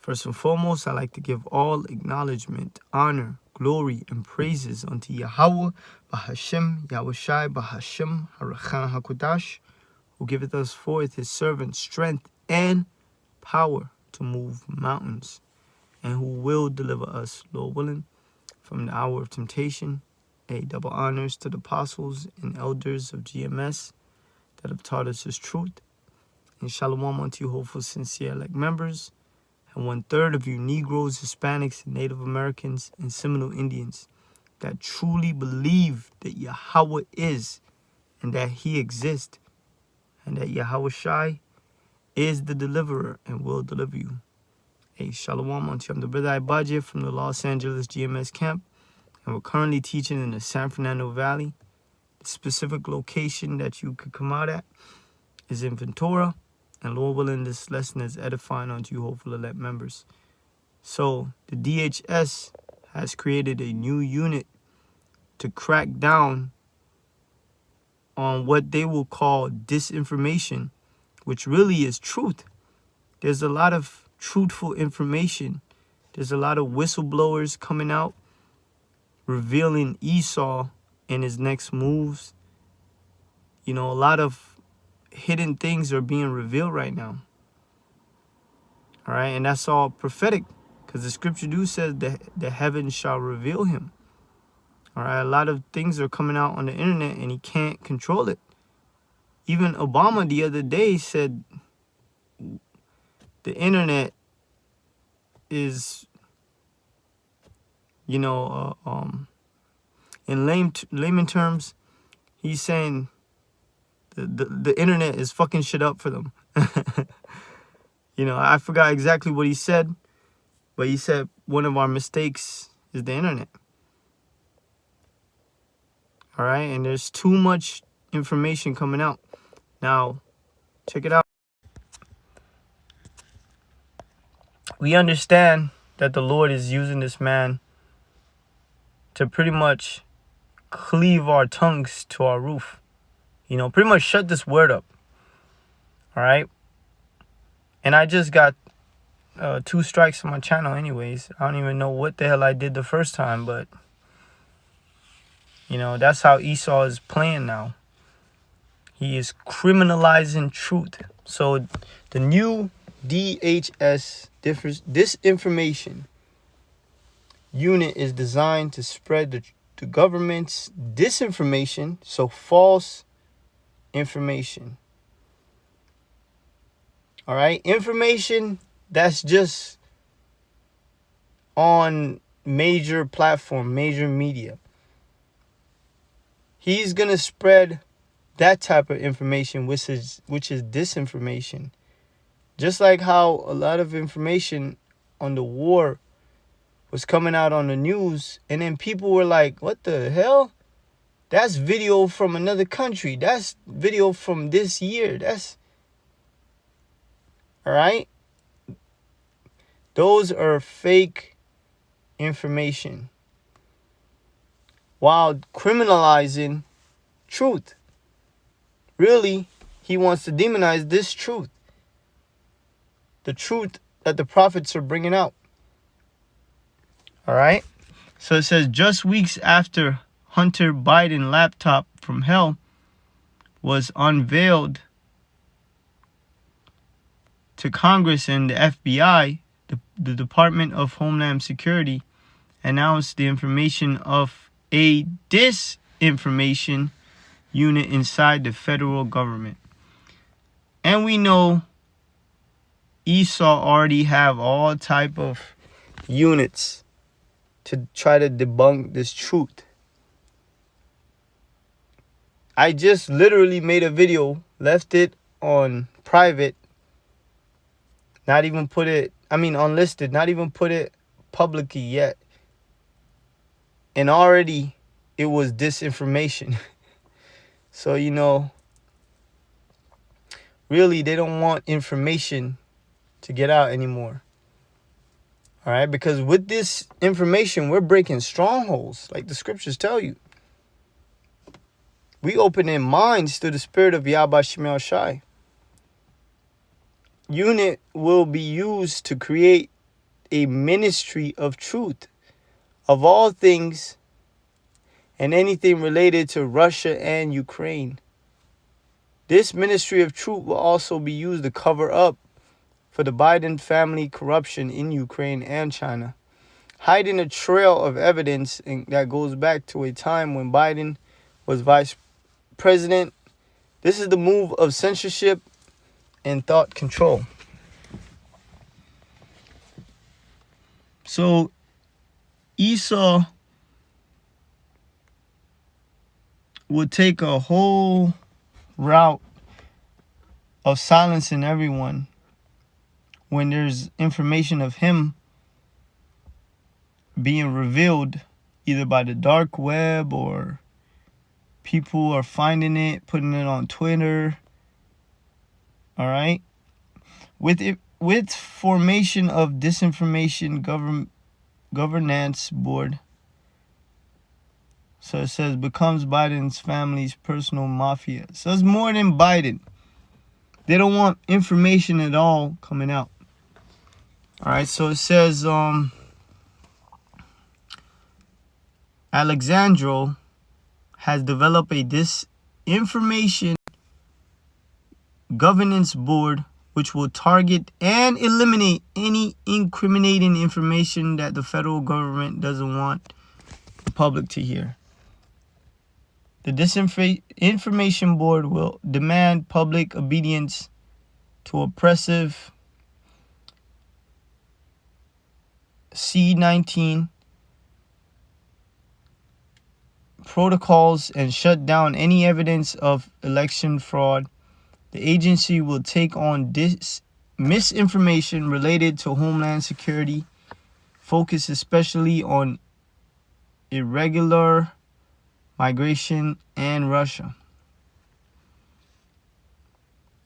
First and foremost, I like to give all acknowledgement, honor, glory, and praises unto Yahweh, Bahashem, Yahushai, Bahashem, Harachan HaKodash, who giveth us forth his servant strength and power to move mountains, and who will deliver us, Lord willing, from the hour of temptation. Double honors to the apostles and elders of GMS that have taught us his truth. And shalom unto you, hopeful, sincere, elect members, and 1/3 of you Negroes, Hispanics, and Native Americans, and Seminole Indians that truly believe that Yahweh is, and that he exists, and that Yahweh Shai is the deliverer and will deliver you. Shalom unto you. I'm the brother Ibaje from the Los Angeles GMS camp, and we're currently teaching in the San Fernando Valley. The specific location that you could come out at is in Ventura. And Lord willing, this lesson is edifying unto you, hopeful elect members. So the DHS has created a new unit to crack down on what they will call disinformation, which really is truth. There's a lot of truthful information. There's a lot of whistleblowers coming out, revealing Esau and his next moves. A lot of hidden things are being revealed right now. All right, and that's all prophetic, because the scripture do says that the heavens shall reveal him. All right, a lot of things are coming out on the internet and he can't control it. Even Obama the other day said the internet is, in layman terms, he's saying the internet is fucking shit up for them. I forgot exactly what he said, but he said one of our mistakes is the internet. All right, and there's too much information coming out. Now, check it out. We understand that the Lord is using this man to pretty much cleave our tongues to our roof. Pretty much shut this word up. All right. And I just got 2 strikes on my channel anyways. I don't even know what the hell I did the first time, but that's how Esau is playing now. He is criminalizing truth. So the new DHS disinformation unit is designed to spread the government's disinformation, so false information. All right, information that's just on major platform, major media. He's gonna spread that type of information, which is disinformation. Just like how a lot of information on the war was coming out on the news, and then people were like, what the hell? That's video from another country. That's video from this year. All right? Those are fake information, while criminalizing truth. Really, he wants to demonize this truth. The truth that the prophets are bringing out. All right? So it says, just weeks after Hunter Biden laptop from hell was unveiled to Congress and the FBI, the Department of Homeland Security announced the information of a disinformation unit inside the federal government. And we know Esau already have all type of units to try to debunk this truth. I just literally made a video, left it on private, not even put it, unlisted, not even put it publicly yet. And already it was disinformation. So, really they don't want information to get out anymore. All right, because with this information, we're breaking strongholds, like the scriptures tell you. We opening minds to the spirit of Yahweh Shemel Shai. Unit will be used to create a ministry of truth of all things and anything related to Russia and Ukraine. This ministry of truth will also be used to cover up for the Biden family corruption in Ukraine and China, hiding a trail of evidence that goes back to a time when Biden was vice president. This is the move of censorship and thought control. So Esau would take a whole route of silencing everyone when there's information of him being revealed either by the dark web or people are finding it, putting it on Twitter. All right. With formation of disinformation governance board. So it says becomes Biden's family's personal mafia. So it's more than Biden. They don't want information at all coming out. All right. So it says Alexandro has developed a disinformation governance board which will target and eliminate any incriminating information that the federal government doesn't want the public to hear. The disinformation board will demand public obedience to oppressive C-19 protocols and shut down any evidence of election fraud. The agency will take on misinformation related to Homeland Security, focus especially on irregular migration and Russia.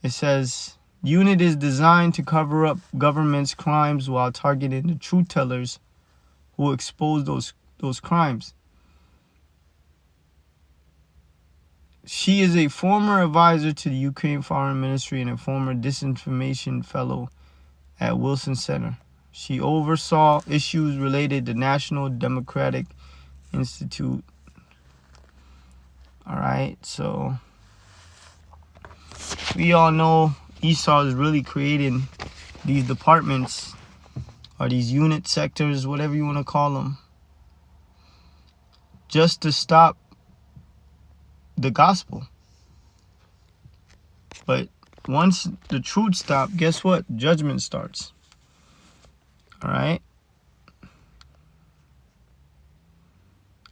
It says, unit is designed to cover up government's crimes while targeting the truth tellers who expose those crimes. She is a former advisor to the Ukraine Foreign Ministry and a former disinformation fellow at Wilson Center. She oversaw issues related to National Democratic Institute. All right, so we all know Esau is really creating these departments or these unit sectors, whatever you want to call them, just to stop the gospel. But once the truth stops, guess what? Judgment starts. All right.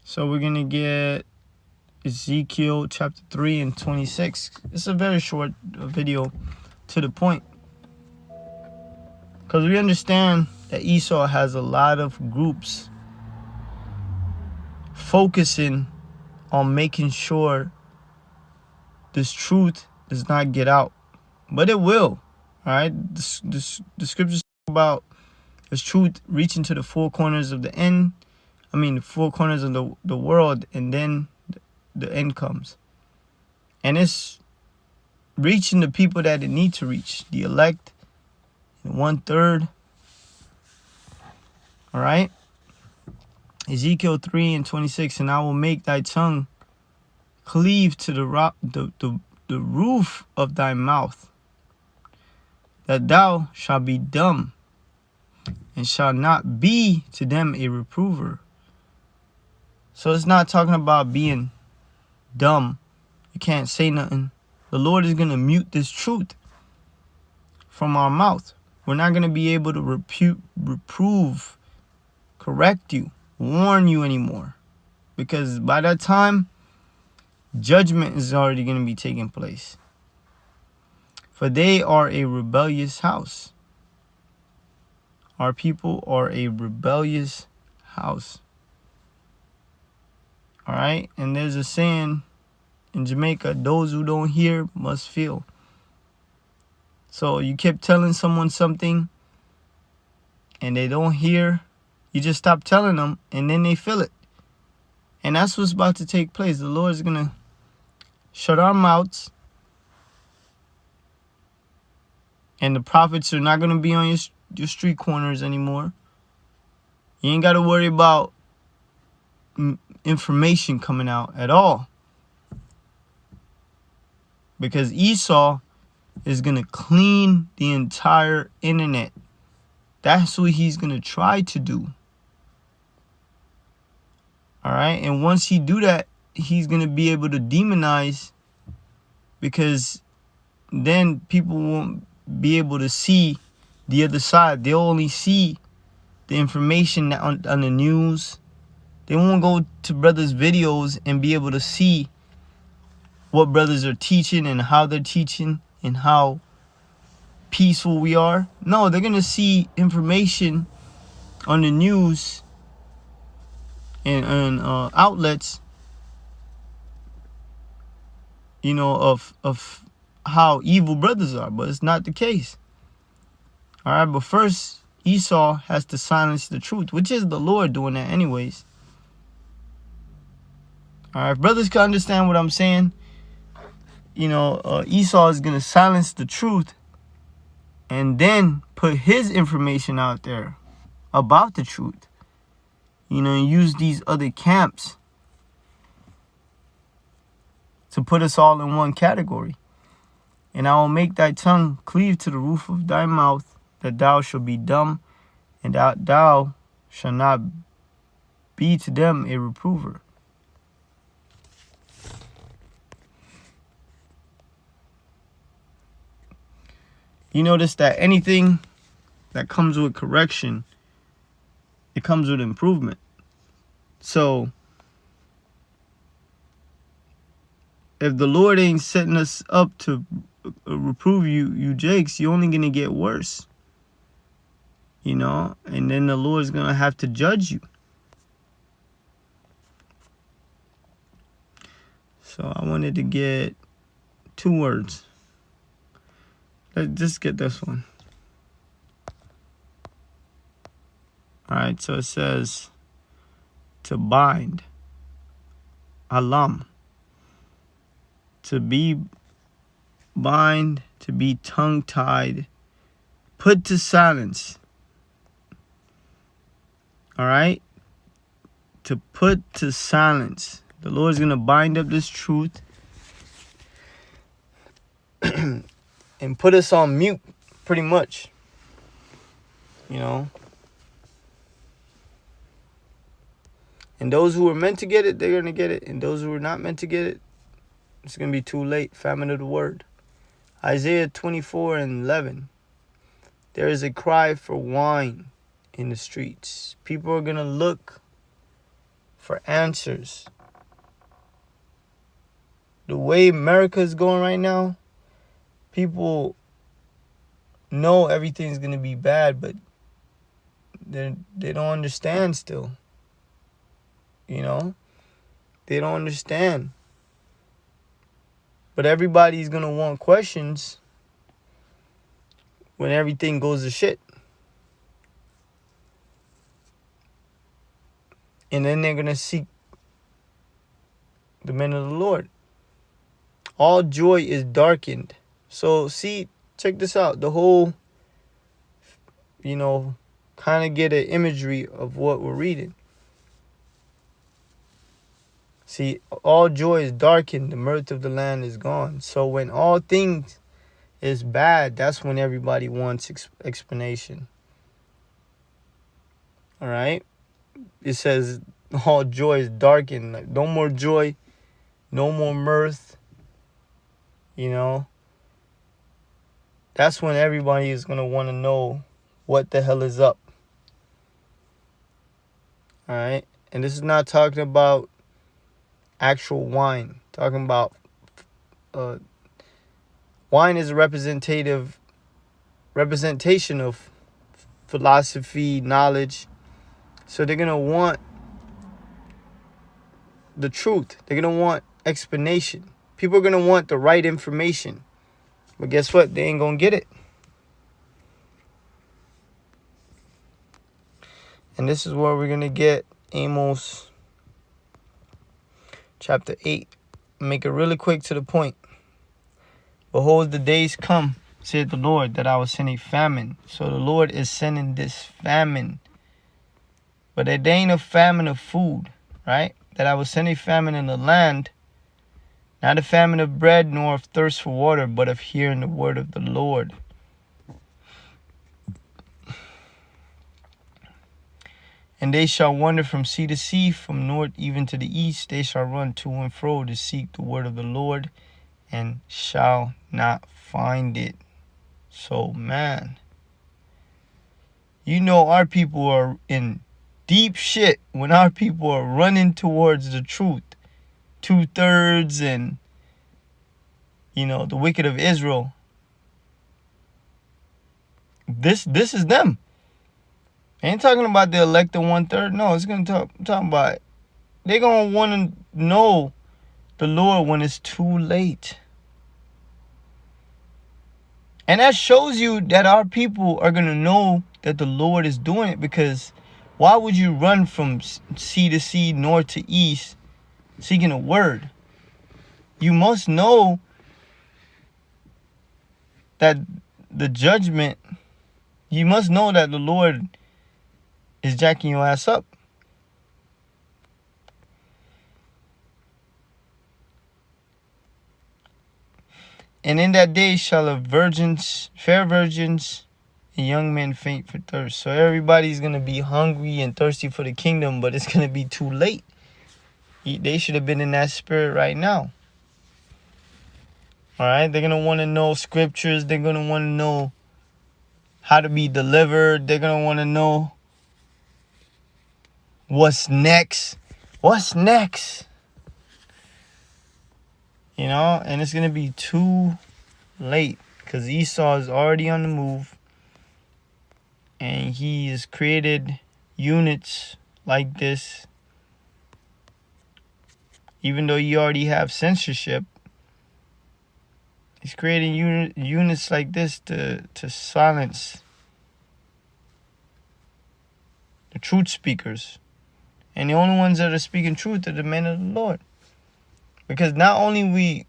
So we're going to get Ezekiel chapter 3 and 26. It's a very short video, to the point, because we understand that Esau has a lot of groups focusing on making sure this truth does not get out. But it will. All right. The scriptures talk about this truth reaching to the four corners of the four corners of the world, and then the end comes. And it's reaching the people that it needs to reach, the elect, 1/3. All right. Ezekiel 3 and 26, and I will make thy tongue cleave to the roof of thy mouth, that thou shalt be dumb, and shalt not be to them a reprover. So it's not talking about being dumb. You can't say nothing. The Lord is going to mute this truth from our mouth. We're not going to be able to reprove, correct you, warn you anymore. Because by that time, judgment is already going to be taking place. For they are a rebellious house. Our people are a rebellious house. All right? And there's a saying in Jamaica, those who don't hear must feel. So you kept telling someone something and they don't hear, you just stop telling them and then they feel it. And that's what's about to take place. The Lord is going to shut our mouths, and the prophets are not going to be on your street corners anymore. You ain't got to worry about information coming out at all. Because Esau is going to clean the entire internet. That's what he's going to try to do. All right? And once he do that, he's going to be able to demonize, because then people won't be able to see the other side. They'll only see the information on the news. They won't go to brothers' videos and be able to see what brothers are teaching and how they're teaching and how peaceful we are. No, they're going to see information on the news and outlets, you know, of how evil brothers are, but it's not the case. All right, but first, Esau has to silence the truth, which is the Lord doing that anyways. All right, if brothers can understand what I'm saying, you know, Esau is going to silence the truth and then put his information out there about the truth. You know, and use these other camps to put us all in one category. And I will make thy tongue cleave to the roof of thy mouth, that thou shalt be dumb, and that thou shalt not be to them a reprover. You notice that anything that comes with correction, it comes with improvement. So if the Lord ain't setting us up to reprove you jakes, you're only going to get worse. You know, and then the Lord's going to have to judge you. So I wanted to get 2 words. Let's just get this one. All right, so it says to bind. Alam. To be bind, to be tongue-tied, put to silence. All right? To put to silence. The Lord's going to bind up this truth and put us on mute, pretty much. You know? And those who are meant to get it, they're going to get it. And those who are not meant to get it, it's going to be too late. Famine of the word. Isaiah 24:11. There is a cry for wine in the streets. People are going to look for answers. The way America is going right now, people know everything's going to be bad, but they don't understand still. You know? They don't understand. But everybody's going to want questions when everything goes to shit. And then they're going to seek the men of the Lord. All joy is darkened. So, see, check this out. The whole, you know, kind of get an imagery of what we're reading. See, all joy is darkened. The mirth of the land is gone. So when all things is bad, that's when everybody wants explanation. All right? It says all joy is darkened. Like, no more joy. No more mirth. You know? That's when everybody is going to want to know what the hell is up. All right? And this is not talking about actual wine. Talking about wine is a representation of philosophy, knowledge. So they're going to want the truth. They're going to want explanation. People are going to want the right information. But guess what? They ain't going to get it. And this is where we're going to get Amos chapter 8. Make it really quick to the point. Behold, the days come, said the Lord, that I will send a famine. So the Lord is sending this famine. But that there ain't a famine of food, right? That I will send a famine in the land, not a famine of bread, nor of thirst for water, but of hearing the word of the Lord. And they shall wander from sea to sea, from north even to the east. They shall run to and fro to seek the word of the Lord, and shall not find it. So, man, you know our people are in deep shit when our people are running towards the truth. 2/3 and, the wicked of Israel. This is them. Ain't talking about the elected 1/3. No, it's gonna talking about they're gonna want to know the Lord when it's too late. And that shows you that our people are gonna know that the Lord is doing it, because why would you run from sea to sea, north to east, seeking a word? You must know that the judgment, you must know that the Lord is jacking your ass up. And in that day shall fair virgins, and young men faint for thirst. So everybody's going to be hungry and thirsty for the kingdom, but it's going to be too late. They should have been in that spirit right now. All right? They're going to want to know scriptures. They're going to want to know how to be delivered. They're going to want to know what's next. What's next? And it's going to be too late, because Esau is already on the move. And he has created units like this. Even though you already have censorship, he's creating units like this to silence the truth speakers. And the only ones that are speaking truth are the men of the Lord. Because not only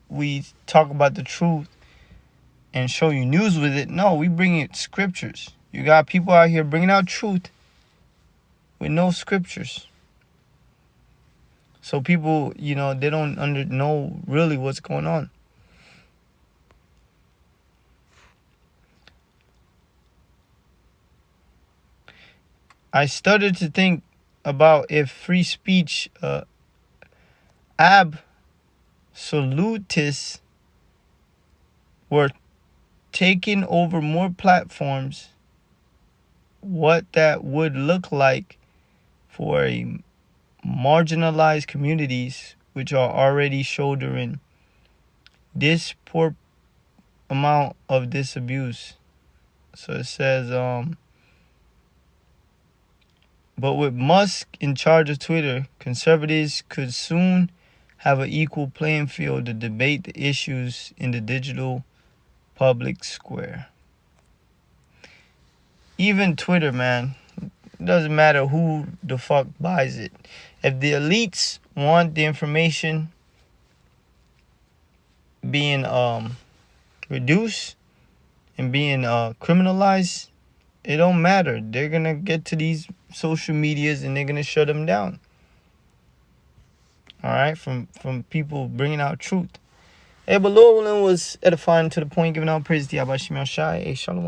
we talk about the truth and show you news with it, no, we bring it scriptures. You got people out here bringing out truth with no scriptures. So people, they don't know really what's going on. I started to think about if free speech absolutists were taking over more platforms, what that would look like for a marginalized communities which are already shouldering this poor amount of this abuse. So it says, but with Musk in charge of Twitter, conservatives could soon have an equal playing field to debate the issues in the digital public square. Even Twitter, man, it doesn't matter who the fuck buys it. If the elites want the information being reduced and being criminalized, it don't matter. They're gonna get to these social medias and they're gonna shut them down. All right, from people bringing out truth. Hey, but Lord was edifying to the point, giving out praise to Yahweh Shai. Hey, shalom.